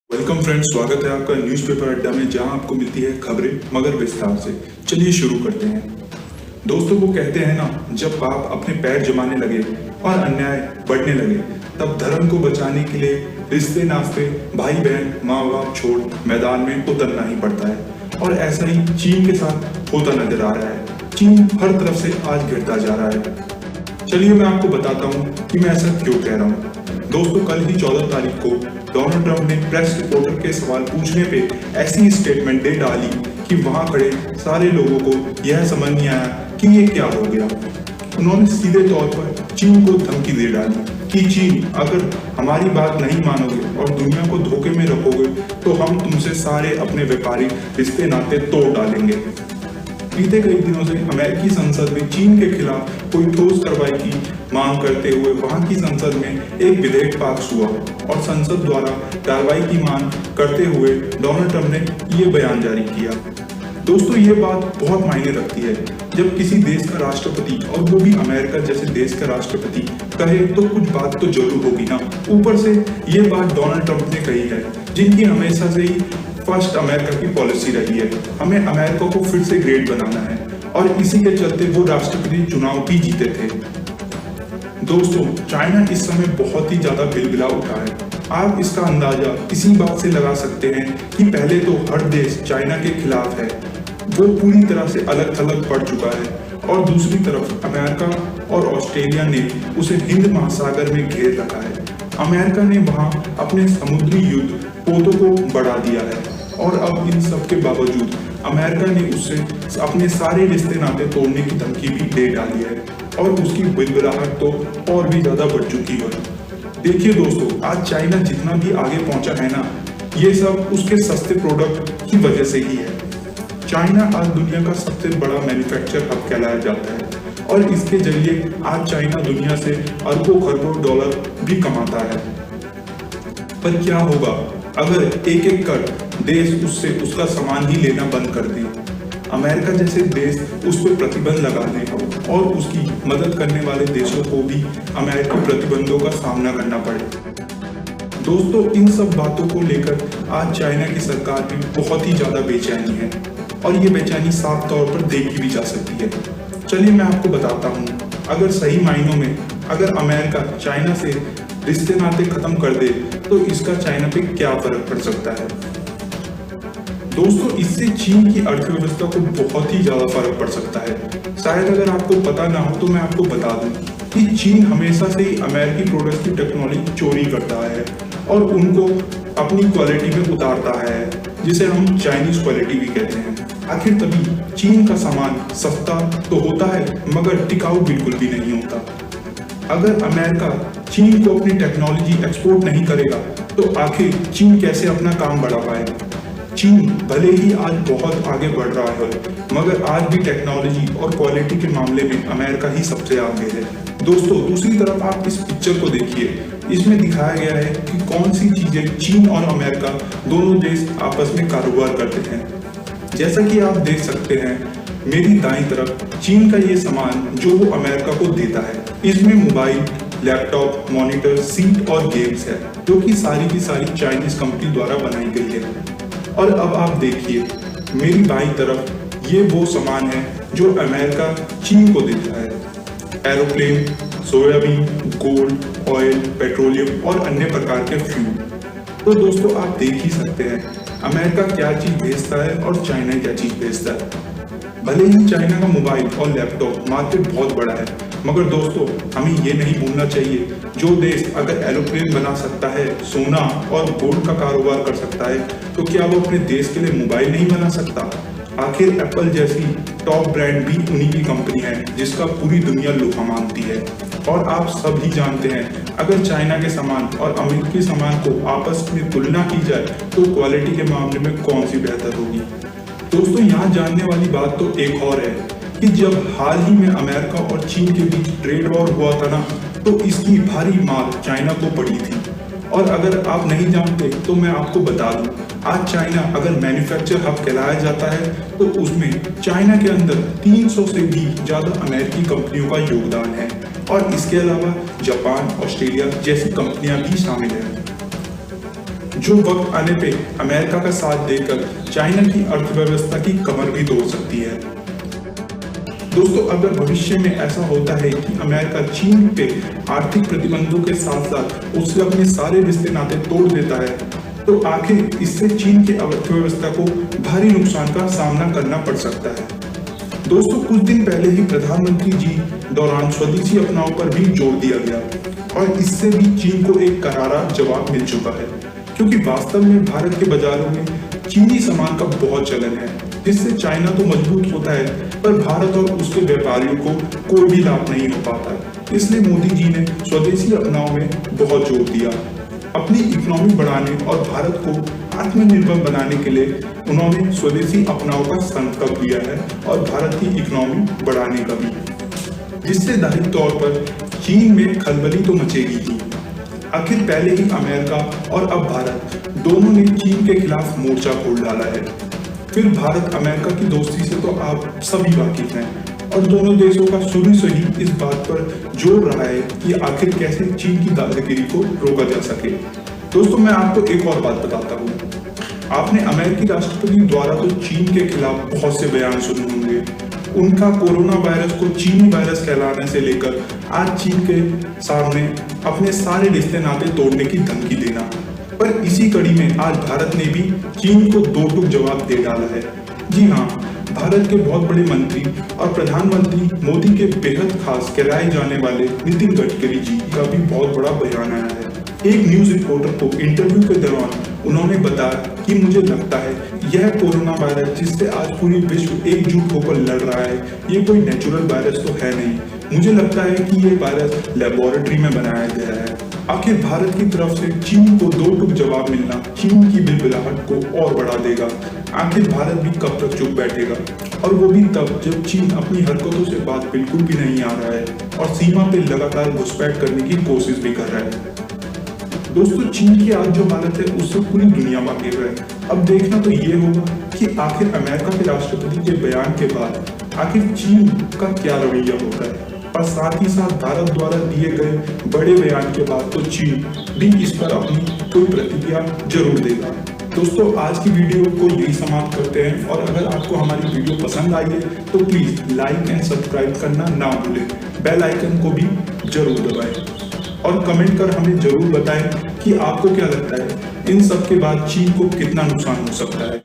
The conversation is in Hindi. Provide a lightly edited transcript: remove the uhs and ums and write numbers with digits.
वेलकम फ्रेंड्स, स्वागत है आपका न्यूज़पेपर अड्डा में, जहां आपको मिलती है खबरें मगर विस्तार से। चलिए शुरू करते हैं। दोस्तों, वो कहते हैं ना, जब पाप अपने पैर जमाने लगे और अन्याय बढ़ने लगे, तब धर्म को बचाने के लिए रिश्ते नाते, भाई बहन, माँ बाप छोड़ मैदान में उतरना ही पड़ता है। और ऐसा ही चीन के साथ होता नजर आ रहा है। चीन हर तरफ से आज गिरता जा रहा है। चलिए मैं आपको बताता हूँ कि मैं ऐसा क्यों कह रहा हूँ। दोस्तों, कल ही 14 तारीख को डोनाल्ड ट्रंप ने प्रेस रिपोर्टर के सवाल पूछने पे ऐसी स्टेटमेंट दे डाली कि वहां खड़े सारे लोगों को यह समझ नहीं आया कि ये क्या हो गया। उन्होंने सीधे तौर पर चीन को धमकी दे डाली कि चीन, अगर हमारी बात नहीं मानोगे और दुनिया को धोखे में रखोगे तो हम तुमसे सारे अपने व्यापारिक रिश्ते नाते तोड़ डालेंगे। बीते कई दिनों से अमेरिकी संसद में चीन के खिलाफ कोई ठोस कार्रवाई की मांग करते हुए वहां की संसद में एक विधेयक पास हुआ और संसद द्वारा कार्रवाई की मांग करते हुए डोनाल्ड ट्रंप ने ये बयान जारी किया। दोस्तों, ये बात बहुत मायने रखती है जब किसी देश का राष्ट्रपति, और वो भी अमेरिका जैसे देश का राष्ट्रपति, कहे तो कुछ बात तो जरूर होगी ना। ऊपर से ये बात डोनाल्ड ट्रंप ने कही है, जिनकी हमेशा से ही फर्स्ट अमेरिका की पॉलिसी रही है। हमें अमेरिका को फिर से ग्रेट बनाना है और इसी के चलते वो राष्ट्रपति चुनाव भी जीते थे। दोस्तों, चाइना इस समय बहुत ही ज्यादा बिलबिला उठा है। आप इसका अंदाजा इसी बात से लगा सकते हैं कि पहले तो हर देश चाइना के खिलाफ है, वो पूरी तरह से अलग थलग पड़ चुका है, और दूसरी तरफ अमेरिका और ऑस्ट्रेलिया ने उसे हिंद महासागर में घेर रखा है। अमेरिका ने वहां अपने समुद्री युद्ध पोतों को बढ़ा दिया है और अब इन सब के बावजूद अमेरिका ने उससे अपने सारे रिश्ते नाते तोड़ने की धमकी भी दे डाली है और उसकी बिलबिलाहट तो और भी ज्यादा बढ़ चुकी है। देखिए दोस्तों, आज चाइना जितना भी आगे पहुंचा है ना, ये सब उसके सस्ते प्रोडक्ट की वजह से ही है। चाइना आज दुनिया का सबसे बड़ा मैन्युफैक्चर हब कहलाया जाता है और इसके जरिए आज चाइना दुनिया से अरबों खरबों डॉलर भी कमाता है। पर क्या होगा अगर एक एक कर देश उससे उसका सामान ही लेना बंद कर दे, अमेरिका जैसे देश उस पर प्रतिबंध लगा दे और उसकी मदद करने वाले देशों को भी अमेरिकी प्रतिबंधों का सामना करना पड़े। दोस्तों, इन सब बातों को लेकर आज चाइना की सरकार में बहुत ही ज्यादा बेचैनी है और ये बेचैनी साफ तौर पर देखी भी जा सकती है। चलिए मैं आपको बताता हूँ, अगर सही मायनों में अगर अमेरिका चाइना से रिश्ते नाते खत्म कर दे तो इसका चाइना पे क्या फर्क पड़ सकता है। दोस्तों, इससे चीन की अर्थव्यवस्था को बहुत ही ज्यादा फर्क पड़ सकता है। शायद अगर आपको पता ना हो तो मैं आपको बता दूं कि चीन हमेशा से ही अमेरिकी प्रोडक्ट्स की टेक्नोलॉजी चोरी करता है और उनको अपनी क्वालिटी में उतारता है, जिसे हम चाइनीज क्वालिटी भी कहते हैं। आखिर तभी चीन का सामान सस्ता तो होता है मगर टिकाऊ बिल्कुल भी नहीं होता। अगर अमेरिका चीन को अपनी टेक्नोलॉजी एक्सपोर्ट नहीं करेगा तो आखिर चीन कैसे अपना काम बढ़ा पाएगा। चीन भले ही आज बहुत आगे बढ़ रहा है मगर आज भी टेक्नोलॉजी और क्वालिटी के मामले में अमेरिका ही सबसे आगे है। दोस्तों, दूसरी तरफ आप इस पिक्चर को देखिए। इसमें दिखाया गया है कि कौन सी चीजें चीन और अमेरिका दोनों देश आपस में कारोबार करते हैं। जैसा कि आप देख सकते हैं मेरी दाईं तरफ चीन का ये सामान जो वो अमेरिका को देता है, इसमें मोबाइल, लैपटॉप, मॉनिटर, सीट और गेम्स है, जो कि सारी की सारी चाइनीज कंपनी द्वारा बनाई गई है। और अब आप देखिए मेरी बाईं तरफ ये वो सामान है जो अमेरिका चीन को देता है। Aeroplane, soybean, gold, oil, petroleum और अन्य प्रकार के फ्यूल। तो दोस्तों, आप देख ही सकते हैं अमेरिका क्या चीज भेजता है और चाइना क्या चीज भेजता है। भले ही चाइना का मोबाइल और लैपटॉप मार्केट बहुत बड़ा है, मगर दोस्तों हमें ये नहीं भूलना चाहिए, जो देश अगर एरोप्लेन बना सकता है, सोना और गोल्ड का कारोबार कर सकता है, तो क्या वो अपने देश के लिए मोबाइल नहीं बना सकता। आखिर एप्पल जैसी टॉप ब्रांड भी उन्हीं की कंपनी है जिसका पूरी दुनिया लोहा मानती है। और आप सब ही जानते हैं अगर चाइना के सामान और अमेरिकी सामान को आपस में तुलना की जाए तो क्वालिटी के मामले में कौन सी बेहतर होगी। दोस्तों, यहाँ जानने वाली बात तो एक और है कि जब हाल ही में अमेरिका और चीन के बीच ट्रेड वॉर हुआ था ना, तो इसकी भारी मार चाइना को पड़ी थी। और अगर आप नहीं जानते तो मैं आपको बता दूं, आज चाइना अगर मैन्युफैक्चर हब कहलाया जाता है तो उसमें चाइना के अंदर 300 से भी ज्यादा अमेरिकी कंपनियों का योगदान है और इसके अलावा जापान, ऑस्ट्रेलिया जैसी कंपनियां भी शामिल हैं। जो वक्त आने पे अमेरिका का साथ देकर चाइना की अर्थव्यवस्था की कमर भी तोड़ सकती है। दोस्तों, अगर भविष्य में ऐसा होता है कि अमेरिका चीन पे आर्थिक प्रतिबंधों के साथ साथ उससे अपने सारे रिश्ते नाते तोड़ देता है, तो आखिर इससे चीन की अर्थव्यवस्था को भारी नुकसान का सामना करना पड़ सकता है। दोस्तों, कुछ दिन पहले ही प्रधानमंत्री जी दौरान स्वदेशी अपनाओ पर भी जोर दिया गया और इससे भी चीन को एक करारा जवाब मिल चुका है, क्योंकि वास्तव में भारत के बाजारों में चीनी सामान का बहुत चलन है, जिससे चाइना तो मजबूत होता है पर भारत और उसके व्यापारियों को कोई भी लाभ नहीं हो पाता। इसलिए मोदी जी ने स्वदेशी अपनाओ में बहुत जोर दिया। अपनी इकोनॉमी बढ़ाने और भारत को आत्मनिर्भर बनाने के लिए उन्होंने स्वदेशी अपनाओ का संकल्प लिया है और भारत की इकोनॉमी बढ़ाने का भी, जिससे जाहिर तौर पर चीन में खलबली तो मचेगी ही। आखिर पहले ही अमेरिका और अब भारत दोनों ने चीन के खिलाफ मोर्चा खोल डाला है। फिर भारत अमेरिका की दोस्ती से तो आप सभी वाकिफ हैं और दोनों देशों का शुरू से ही इस बात पर जोर रहा है कि आखिर कैसे चीन की दादागिरी को रोका जा सके। दोस्तों, मैं आपको एक और बात बताता हूँ। आपने अमेरिकी राष्ट्रपति द्वारा तो चीन के खिलाफ बहुत से बयान सुने होंगे। उनका कोरोना वायरस को चीनी वायरस कहलाने से लेकर आज चीन के सामने अपने सारे रिश्ते नाते तोड़ने की धमकी देना, पर इसी कड़ी में आज भारत ने भी चीन को दो टूक जवाब दे डाला है। जी हाँ, भारत के बहुत बड़े मंत्री और प्रधानमंत्री मोदी के बेहद खास कहलाए जाने वाले नितिन गडकरी जी का भी बहुत बड़ा बयान आया है। एक न्यूज रिपोर्टर को इंटरव्यू के दौरान उन्होंने बताया कि मुझे लगता है यह कोरोना वायरस जिससे आज पूरी विश्व एकजुट होकर लड़ रहा है, ये कोई नेचुरल वायरस तो है नहीं। मुझे लगता है कि ये वायरस लेबोरेटरी में बनाया गया है। आखिर भारत की तरफ से चीन को दो टूक जवाब मिलना चीन की बिलबिलाहट को और बढ़ा देगा। आखिर भारत भी कब तक चुप बैठेगा, और वो भी तब जब चीन अपनी हरकतों से बात बिल्कुल भी नहीं आ रहा है और सीमा पे लगातार घुसपैठ करने की कोशिश भी कर रहा है। दोस्तों, चीन की आज जो हालत है उससे पूरी दुनिया वाकिफ है। अब देखना तो ये होगा कि आखिर अमेरिका के राष्ट्रपति के बयान के बाद आखिर चीन का क्या रवैया होता है, और साथ ही साथ भारत द्वारा दिए गए बड़े बयान के बाद तो चीन भी इस पर अपनी कोई प्रतिक्रिया जरूर देगा। दोस्तों, आज की वीडियो को यही समाप्त करते हैं, और अगर आपको हमारी वीडियो पसंद आई है तो प्लीज लाइक एंड सब्सक्राइब करना ना भूलें। बेल आइकन को भी जरूर दबाएं और कमेंट कर हमें जरूर बताएं कि आपको क्या लगता है इन सब के बाद चीन को कितना नुकसान हो सकता है।